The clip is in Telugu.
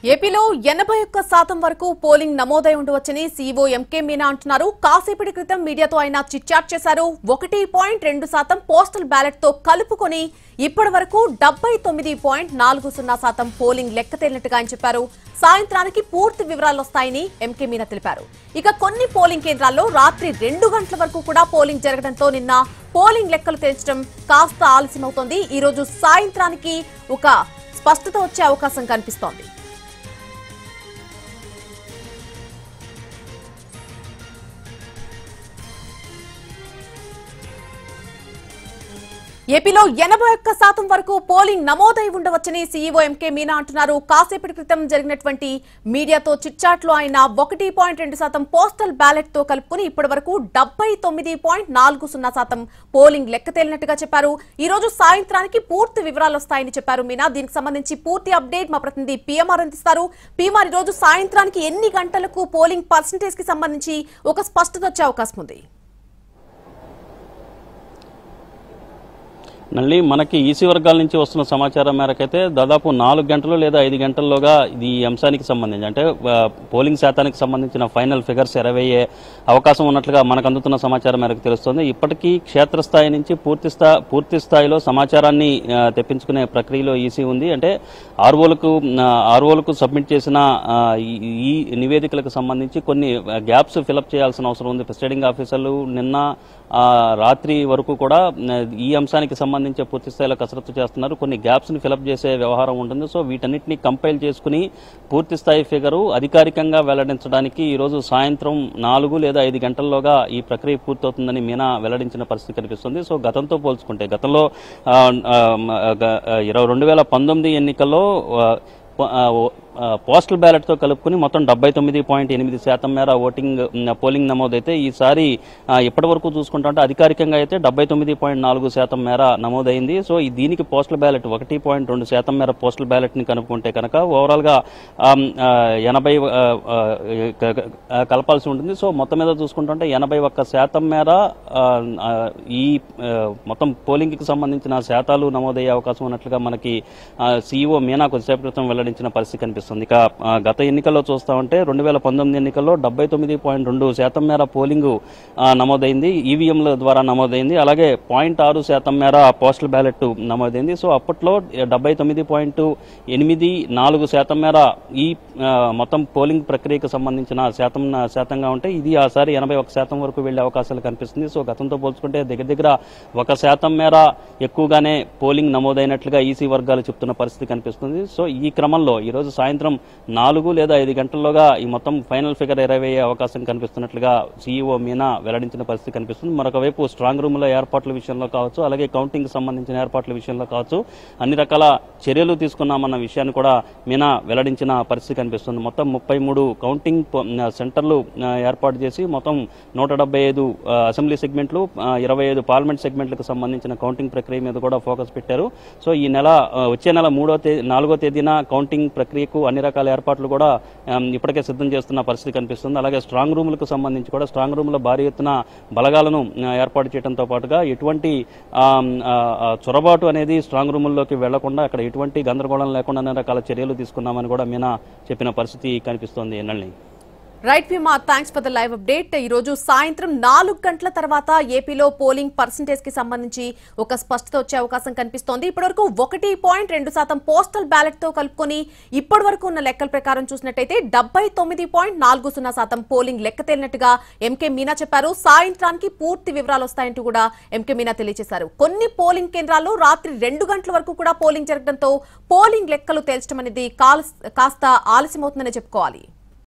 ఏపీలో 81% వరకు పోలింగ్ నమోదై ఉండవచ్చని సీఈఓ ఎంకే మీనా అంటున్నారు. కాసేపటి క్రితం మీడియాతో ఆయన చిట్చాట్ చేశారు. 1.2% పోస్టల్ బ్యాలెట్ తో కలుపుకొని ఇప్పటి వరకు 79.40% పోలింగ్ లెక్క తేలినట్టుగా ఆయన చెప్పారు. సాయంత్రానికి పూర్తి వివరాలు వస్తాయని ఎంకే మీనా తెలిపారు. ఇక కొన్ని పోలింగ్ కేంద్రాల్లో రాత్రి 2 గంటల వరకు కూడా పోలింగ్ జరగడంతో నిన్న పోలింగ్ లెక్కలు తేల్చడం కాస్త ఆలస్యమవుతోంది. ఈ రోజు సాయంత్రానికి ఒక స్పష్టత వచ్చే అవకాశం కనిపిస్తోంది. ఏపీలో 81% వరకు పోలింగ్ నమోదై ఉండవచ్చని సీఈఓ ఎంకే మీనా అంటున్నారు. కాసేపటి క్రితం జరిగినటువంటి మీడియాతో చిట్చాట్ లో ఆయన 1.2% పోస్టల్ బ్యాలెట్ తో కలుపుకుని ఇప్పటి వరకు 79.40% పోలింగ్ లెక్క తేలినట్టుగా చెప్పారు. ఈ రోజు సాయంత్రానికి పూర్తి వివరాలు వస్తాయని చెప్పారు మీనా. దీనికి సంబంధించి పూర్తి అప్డేట్ మా ప్రతినిధి పీఎంఆర్ అందిస్తారు. పీఎంఆర్, ఈ రోజు సాయంత్రానికి ఎన్ని గంటలకు పోలింగ్ పర్సెంటేజ్ కి సంబంధించి ఒక స్పష్టత వచ్చే అవకాశం ఉంది? మళ్ళీ మనకి ఈసీ వర్గాల నుంచి వస్తున్న సమాచారం మేరకైతే దాదాపు 4 గంటలు లేదా 5 గంటల్లోగా ఈ అంశానికి సంబంధించి అంటే పోలింగ్ శాతానికి సంబంధించిన ఫైనల్ ఫిగర్స్ ఎరవయ్యే అవకాశం ఉన్నట్లుగా మనకు అందుతున్న సమాచారం మేరకు తెలుస్తోంది. ఇప్పటికీ క్షేత్రస్థాయి నుంచి పూర్తి స్థాయిలో సమాచారాన్ని తెప్పించుకునే ప్రక్రియలో ఈసీ ఉంది. అంటే ఆర్ఓలకు సబ్మిట్ చేసిన ఈ నివేదికలకు సంబంధించి కొన్ని గ్యాప్స్ ఫిలప్ చేయాల్సిన అవసరం ఉంది. ప్రిసైడింగ్ ఆఫీసర్లు నిన్న రాత్రి వరకు కూడా ఈ అంశానికి సంబంధించి పూర్తి స్థాయిలో కసరత్తు చేస్తున్నారు. కొన్ని గ్యాప్స్ ని ఫిలప్ చేసే వ్యవహారం ఉంటుంది. సో వీటన్నిటిని కంపైల్ చేసుకుని పూర్తి స్థాయి ఫిగరు అధికారికంగా వెల్లడించడానికి ఈ రోజు సాయంత్రం 4 లేదా 5 గంటల్లోగా ఈ ప్రక్రియ పూర్తవుతుందని మీనా వెల్లడించిన పరిస్థితి కనిపిస్తుంది. సో గతంతో పోల్చుకుంటే గతంలో 2019 ఎన్నికల్లో పోస్టల్ బ్యాలెట్ తో కలుపుకుని మొత్తం 79.8% మేర పోలింగ్ నమోదైతే ఈసారి ఇప్పటి వరకు చూసుకుంటే అధికారికంగా అయితే 79.4% మేర నమోదైంది. సో దీనికి పోస్టల్ బ్యాలెట్ 1.2% మేర పోస్టల్ బ్యాలెట్ ని కనుక్కుంటే కనుక ఓవరాల్ గా 80 కలపాల్సి ఉంటుంది. సో మొత్తం మీద చూసుకుంటుంటే 81% మేర ఈ మొత్తం పోలింగ్ కి సంబంధించిన శాతాలు నమోదయ్యే అవకాశం ఉన్నట్లుగా మనకి సీఈఓ మీనా కొద్దిసేపు క్రితం వెల్లడించిన పరిస్థితి కనిపిస్తుంది. ఇక గత ఎన్నికల్లో చూస్తామంటే 2019 ఎన్నికల్లో 79.2% మేర పోలింగ్ నమోదైంది, ఈవీఎంల ద్వారా నమోదైంది. అలాగే 0.6% మేర పోస్టల్ బ్యాలెట్ నమోదైంది. సో అప్పట్లో 79.84% మేర ఈ మొత్తం పోలింగ్ ప్రక్రియకు సంబంధించిన శాతంగా ఉంటే ఇది ఆసారి 81% వరకు వెళ్లే అవకాశాలు కనిపిస్తుంది. సో గతంతో పోల్చుకుంటే దగ్గర 1% మేర ఎక్కువగానే పోలింగ్ నమోదైనట్లుగా ఈసీ వర్గాలు చెప్తున్న పరిస్థితి కనిపిస్తుంది. సో ఈ క్రమంలో ఈ రోజు సాయంత్రం 4 లేదా 5 గంటల్లోగా ఈ మొత్తం ఫైనల్ ఫిగర్ ఎరవయ్యే అవకాశం కనిపిస్తున్నట్లుగా సీఈఓ మీనా వెల్లడించిన పరిస్థితి కనిపిస్తుంది. మరొక వైపు స్ట్రాంగ్ రూమ్ల ఏర్పాట్ల విషయంలో కావచ్చు, అలాగే కౌంటింగ్ సంబంధించిన ఏర్పాట్ల విషయంలో కావచ్చు అన్ని రకాల చర్యలు తీసుకున్నామన్న విషయాన్ని కూడా మీనా వెల్లడించిన పరిస్థితి కనిపిస్తుంది. మొత్తం 33 కౌంటింగ్ సెంటర్లు ఏర్పాటు చేసి మొత్తం 175 అసెంబ్లీ సెగ్మెంట్లు, 25 పార్లమెంట్ సెగ్మెంట్లకు సంబంధించిన కౌంటింగ్ ప్రక్రియ మీద కూడా ఫోకస్ పెట్టారు. సో ఈ వచ్చే నెల 4వ తేదీన కౌంటింగ్ ప్రక్రియకు అన్ని రకాల ఏర్పాట్లు కూడా ఇప్పటికే సిద్ధం చేస్తున్న పరిస్థితి కనిపిస్తుంది. అలాగే స్ట్రాంగ్ రూములకు సంబంధించి కూడా స్ట్రాంగ్ రూమ్ లో భారీ ఎత్తున బలగాలను ఏర్పాటు చేయడంతో పాటుగా ఎటువంటి చొరబాటు అనేది స్ట్రాంగ్ రూముల్లోకి వెళ్లకుండా అక్కడ ఎటువంటి గందరగోళం లేకుండా అన్ని రకాల చర్యలు తీసుకున్నామని కూడా మీనా చెప్పిన పరిస్థితి కనిపిస్తోంది. ఎన్నల్ని right Bhima, thanks for the live update. ఈ రోజు సాయంత్రం 4 గంటల తర్వాత ఏపీలో పోలింగ్ పర్సెంటేజ్ కి సంబంధించి ఒక స్పష్టత వచ్చే అవకాశం కనిపిస్తోంది. ఇప్పటివరకు 1.2% పోస్టల్ బ్యాలెట్ తో కలుపుకొని ఇప్పటి వరకు ఉన్న లెక్కల ప్రకారం చూసినట్టయితే 79.40% పోలింగ్ లెక్క తేలినట్టుగా ఎంకే మీనా చెప్పారు. సాయంత్రానికి పూర్తి వివరాలు వస్తాయంటూ కూడా ఎంకే మీనా తెలియజేశారు. కొన్ని పోలింగ్ కేంద్రాల్లో రాత్రి 2 గంటల వరకు కూడా పోలింగ్ జరగడంతో పోలింగ్ లెక్కలు తేల్చడం అనేది కాస్త ఆలస్యమవుతుందనే చెప్పుకోవాలి.